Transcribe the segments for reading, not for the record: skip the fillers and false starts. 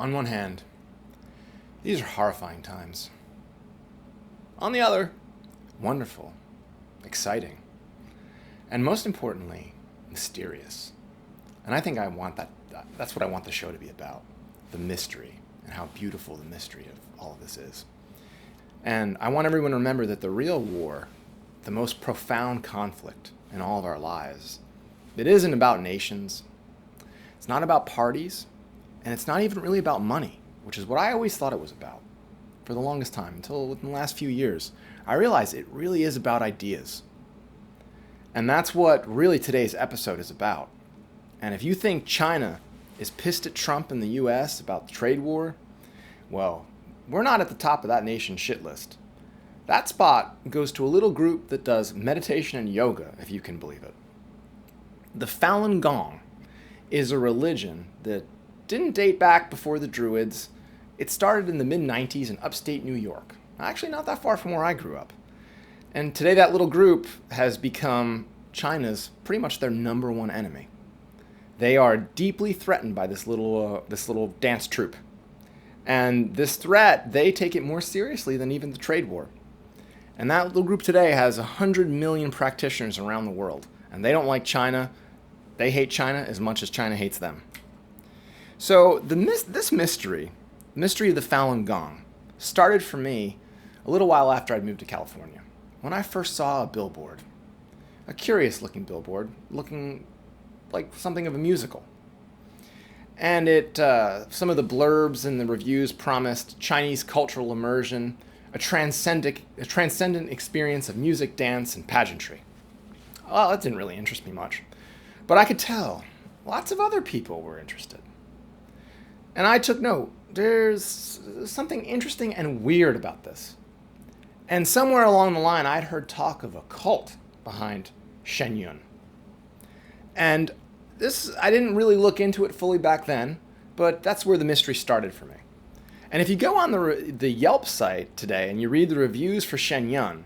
On one hand, these are horrifying times. On the other, wonderful, exciting, and most importantly, mysterious. And I think that's what I want the show to be about, the mystery, and how beautiful the mystery of all of this is. And I want everyone to remember that the real war, the most profound conflict in all of our lives, it isn't about nations, it's not about parties, and it's not even really about money, which is what I always thought it was about for the longest time, until within the last few years. I realized it really is about ideas. And that's what really today's episode is about. And if you think China is pissed at Trump in the US about the trade war, well, we're not at the top of that nation's shit list. That spot goes to a little group that does meditation and yoga, if you can believe it. The Falun Gong is a religion that didn't date back before the Druids. It started in the mid-90s in upstate New York. Actually, not that far from where I grew up. And today that little group has become China's pretty much their number one enemy. They are deeply threatened by this little dance troupe. And this threat, they take it more seriously than even the trade war. And that little group today has 100 million practitioners around the world. And they don't like China. They hate China as much as China hates them. So this mystery of the Falun Gong, started for me a little while after I'd moved to California. When I first saw a billboard, a curious looking billboard, looking like something of a musical. And some of the blurbs and the reviews promised Chinese cultural immersion, a transcendent experience of music, dance, and pageantry. Well, that didn't really interest me much. But I could tell lots of other people were interested. And I took note. There's something interesting and weird about this. And somewhere along the line, I'd heard talk of a cult behind Shen Yun. And I didn't really look into it fully back then, but that's where the mystery started for me. And if you go on the Yelp site today and you read the reviews for Shen Yun,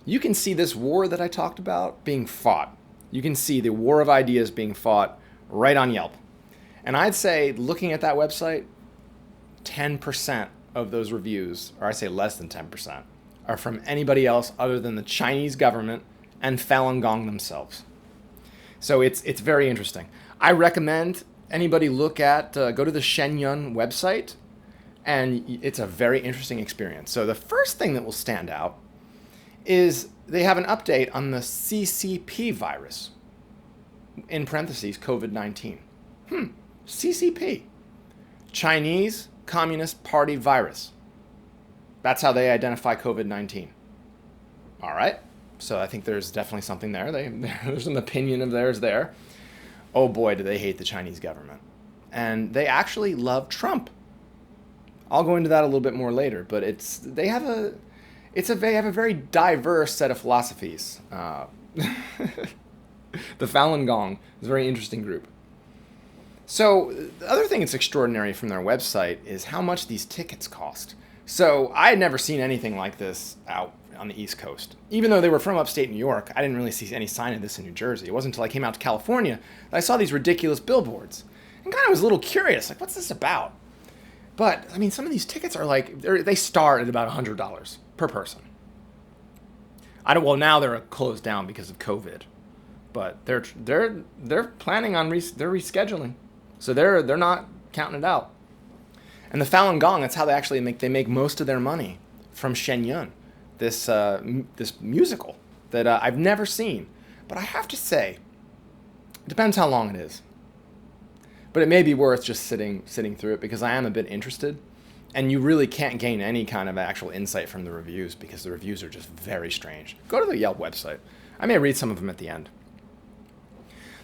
you can see this war that I talked about being fought. You can see the war of ideas being fought right on Yelp. And I'd say, looking at that website, 10% of those reviews, or I say less than 10%, are from anybody else other than the Chinese government and Falun Gong themselves. So it's very interesting. I recommend anybody go to the Shen Yun website, and it's a very interesting experience. So the first thing that will stand out is they have an update on the CCP virus, in parentheses, COVID-19. CCP, Chinese Communist Party virus. That's how they identify COVID-19. All right. So I think there's definitely something there. There's an opinion of theirs there. Oh boy, do they hate the Chinese government. And they actually love Trump. I'll go into that a little bit more later, but they have a very diverse set of philosophies. The Falun Gong is a very interesting group. So the other thing that's extraordinary from their website is how much these tickets cost. So I had never seen anything like this out on the East Coast. Even though they were from upstate New York, I didn't really see any sign of this in New Jersey. It wasn't until I came out to California that I saw these ridiculous billboards. And kind of was a little curious, like, what's this about? But, I mean, some of these tickets are like, they start at about $100 per person. Well, now they're closed down because of COVID. But they're planning on they're rescheduling. So they're not counting it out. And the Falun Gong, that's how they make most of their money from Shen Yun, this musical that I've never seen. But I have to say, it depends how long it is. But it may be worth just sitting through it because I am a bit interested. And you really can't gain any kind of actual insight from the reviews because the reviews are just very strange. Go to the Yelp website. I may read some of them at the end.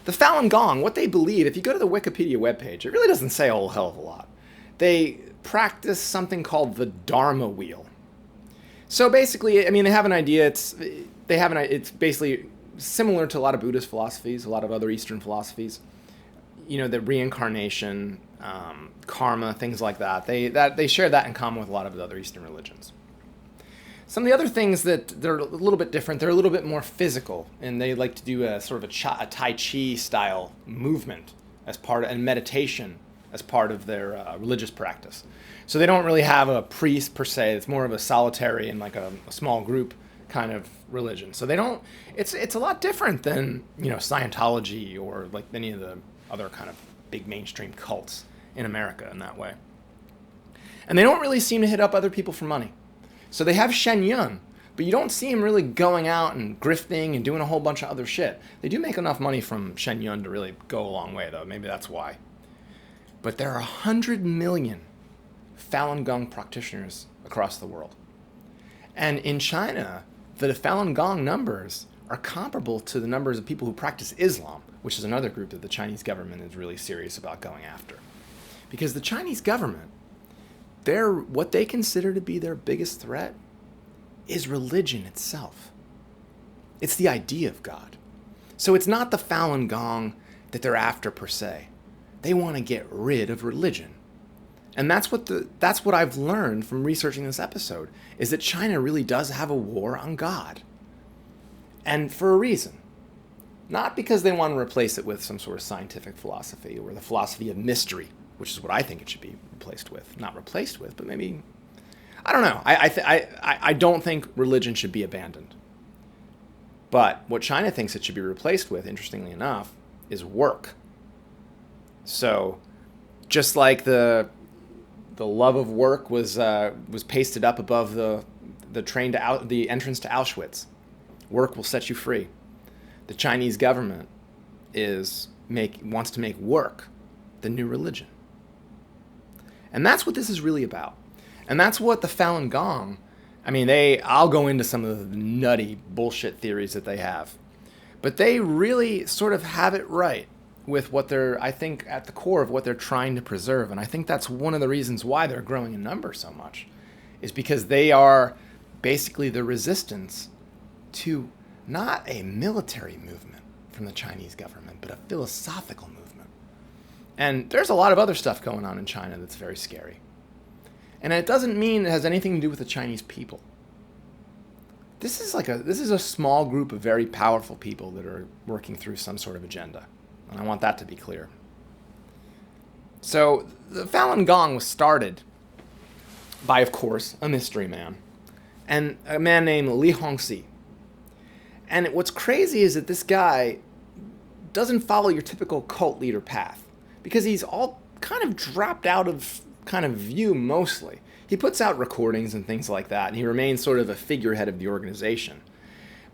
The Falun Gong, what they believe, if you go to the Wikipedia webpage, it really doesn't say a whole hell of a lot. They practice something called the Dharma wheel. So basically, I mean, they have an idea. It's basically similar to a lot of Buddhist philosophies, a lot of other Eastern philosophies. You know, the reincarnation, karma, things like that. They share that in common with a lot of the other Eastern religions. Some of the other things that they're a little bit different, they're a little bit more physical, and they like to do a sort of a Tai Chi style movement as part of, and meditation as part of their religious practice. So they don't really have a priest per se. It's more of a solitary and like a small group kind of religion. So they don't. It's a lot different than Scientology or like any of the other kind of big mainstream cults in America in that way. And they don't really seem to hit up other people for money. So they have Shen Yun, but you don't see him really going out and grifting and doing a whole bunch of other shit. They do make enough money from Shen Yun to really go a long way, though. Maybe that's why. But there are 100 million Falun Gong practitioners across the world. And in China, the Falun Gong numbers are comparable to the numbers of people who practice Islam, which is another group that the Chinese government is really serious about going after. Because the Chinese government, what they consider to be their biggest threat is religion itself. It's the idea of God. So it's not the Falun Gong that they're after per se. They want to get rid of religion. And that's what I've learned from researching this episode, is that China really does have a war on God. And for a reason. Not because they want to replace it with some sort of scientific philosophy or the philosophy of mystery, which is what I think it should be replaced with. Not replaced with, but maybe, I don't know. I don't think religion should be abandoned. But what China thinks it should be replaced with, interestingly enough, is work. So just like the love of work was pasted up above the entrance to Auschwitz, work will set you free. The Chinese government wants to make work the new religion. And that's what this is really about. And that's what the Falun Gong, I'll go into some of the nutty bullshit theories that they have. But they really sort of have it right with what I think, at the core of what they're trying to preserve. And I think that's one of the reasons why they're growing in number so much, is because they are basically the resistance to not a military movement from the Chinese government, but a philosophical movement. And there's a lot of other stuff going on in China that's very scary. And it doesn't mean it has anything to do with the Chinese people. This is a small group of very powerful people that are working through some sort of agenda. And I want that to be clear. So the Falun Gong was started by, of course, a mystery man. And a man named Li Hongxi. And what's crazy is that this guy doesn't follow your typical cult leader path, because he's all kind of dropped out of kind of view mostly. He puts out recordings and things like that, and he remains sort of a figurehead of the organization.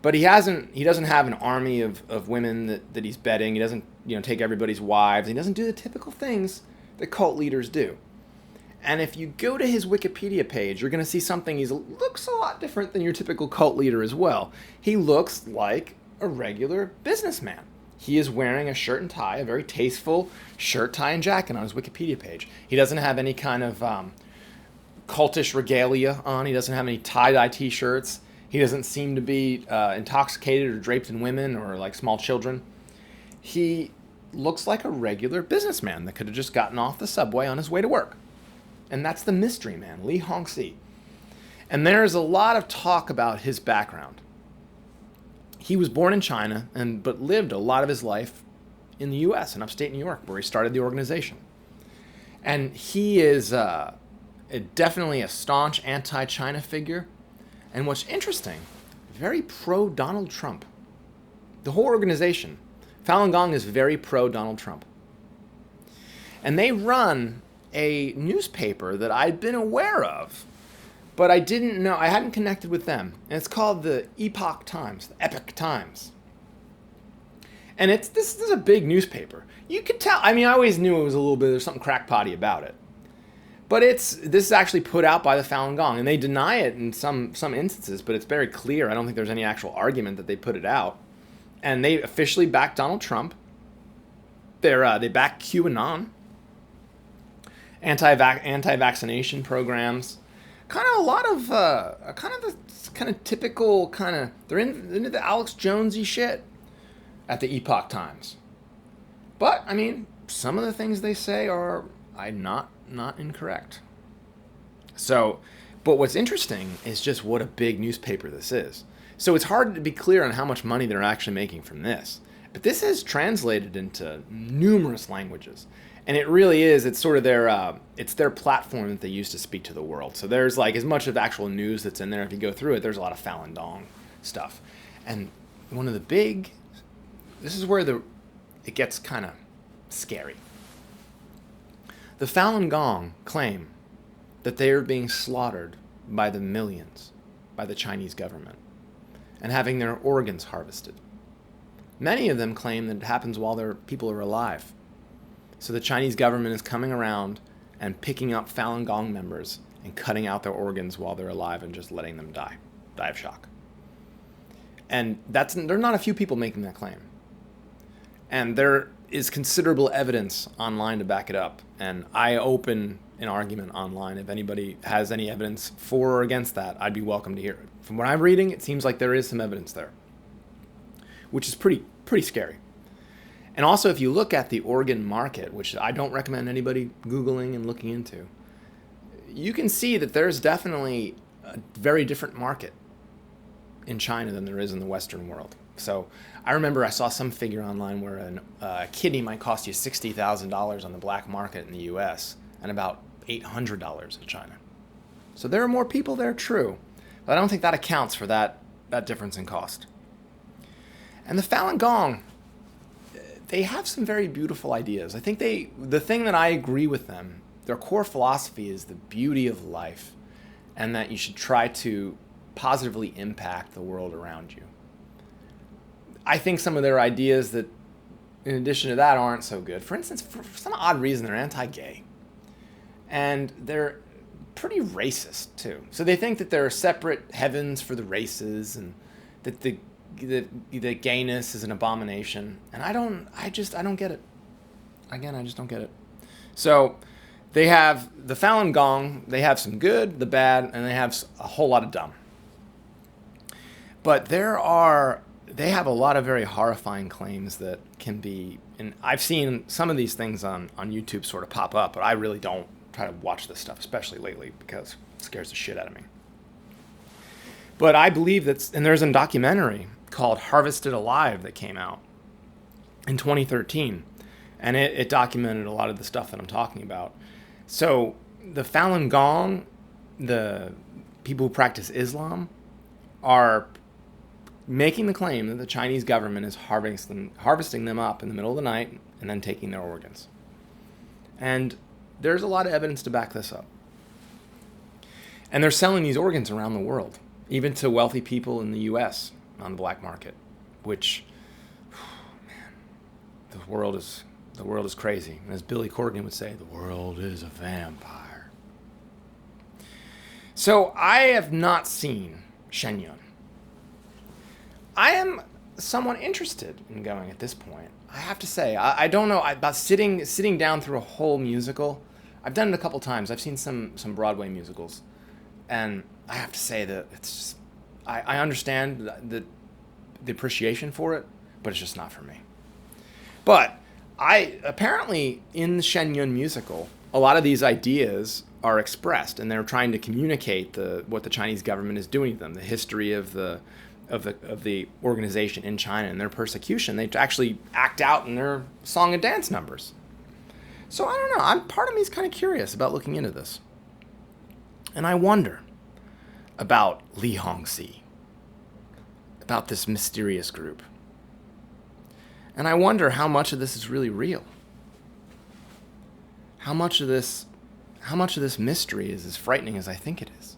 But he doesn't have an army of women that he's bedding. He doesn't take everybody's wives. He doesn't do the typical things that cult leaders do. And if you go to his Wikipedia page, you're going to see something. He looks a lot different than your typical cult leader as well. He looks like a regular businessman. He is wearing a shirt and tie, a very tasteful shirt, tie, and jacket on his Wikipedia page. He doesn't have any kind of cultish regalia on. He doesn't have any tie-dye t-shirts. He doesn't seem to be intoxicated or draped in women or like small children. He looks like a regular businessman that could have just gotten off the subway on his way to work. And that's the mystery man, Li Hongxi. And there's a lot of talk about his background. He was born in China, but lived a lot of his life in the U.S., in upstate New York, where he started the organization. And he is definitely a staunch anti-China figure. And what's interesting, very pro-Donald Trump. The whole organization, Falun Gong, is very pro-Donald Trump. And they run a newspaper that I'd been aware of, but I didn't know, I hadn't connected with them. And it's called the Epoch Times, the Epoch Times. And this is a big newspaper. You could tell, I always knew it was a little bit, there's something crackpotty about it. But this is actually put out by the Falun Gong, and they deny it in some instances, but it's very clear. I don't think there's any actual argument that they put it out. And they officially back Donald Trump. They back QAnon. Anti-vaccination programs. Kind of a lot of kind of typical kind of, they're into the Alex Jonesy shit at the Epoch Times. But some of the things they say are not incorrect. So, but what's interesting is just what a big newspaper this is. So it's hard to be clear on how much money they're actually making from this. But this is translated into numerous languages. And it really is, it's sort of their platform that they use to speak to the world. So there's like as much of the actual news that's in there. If you go through it, there's a lot of Falun Gong stuff. And one of the this is where it gets kind of scary. The Falun Gong claim that they are being slaughtered by the millions by the Chinese government and having their organs harvested. Many of them claim that it happens while their people are alive. So the Chinese government is coming around and picking up Falun Gong members and cutting out their organs while they're alive and just letting them die of shock. And there are not a few people making that claim. And there is considerable evidence online to back it up. And I open an argument online. If anybody has any evidence for or against that, I'd be welcome to hear it. From what I'm reading, it seems like there is some evidence there, which is pretty scary. And also, if you look at the organ market, which I don't recommend anybody Googling and looking into, you can see that there's definitely a very different market in China than there is in the Western world. So I remember I saw some figure online where a kidney might cost you $60,000 on the black market in the US and about $800 in China. So there are more people there, true, but I don't think that accounts for that difference in cost. And the Falun Gong, they have some very beautiful ideas. I think the thing that I agree with them, their core philosophy is the beauty of life and that you should try to positively impact the world around you. I think some of their ideas that, in addition to that, aren't so good. For instance, for some odd reason, they're anti-gay. And they're pretty racist, too. So they think that there are separate heavens for the races and that the gayness is an abomination. And I don't get it. Again, I just don't get it. So they have the Falun Gong, they have some good, the bad, and they have a whole lot of dumb. But they have a lot of very horrifying claims that can be, and I've seen some of these things on YouTube sort of pop up, but I really don't try to watch this stuff, especially lately, because it scares the shit out of me. But I believe and there's a documentary called Harvested Alive that came out in 2013, and it documented a lot of the stuff that I'm talking about. So the Falun Gong, the people who practice Islam, are making the claim that the Chinese government is harvesting them up in the middle of the night and then taking their organs. And there's a lot of evidence to back this up. And they're selling these organs around the world, even to wealthy people in the US on the black market, which, man, the world is crazy. And as Billy Corgan would say, the world is a vampire. So I have not seen Shen Yun. I am somewhat interested in going at this point. I have to say, I don't know about sitting down through a whole musical. I've done it a couple times. I've seen some Broadway musicals, and I have to say that it's just, I understand the appreciation for it, but it's just not for me. But apparently in the Shen Yun musical, a lot of these ideas are expressed, and they're trying to communicate what the Chinese government is doing to them, the history of the organization in China and their persecution. They actually act out in their song and dance numbers. So I don't know. Part of me is kind of curious about looking into this. And I wonder about Li Hongxi, about this mysterious group. And I wonder how much of this is really real. How much of this mystery is as frightening as I think it is.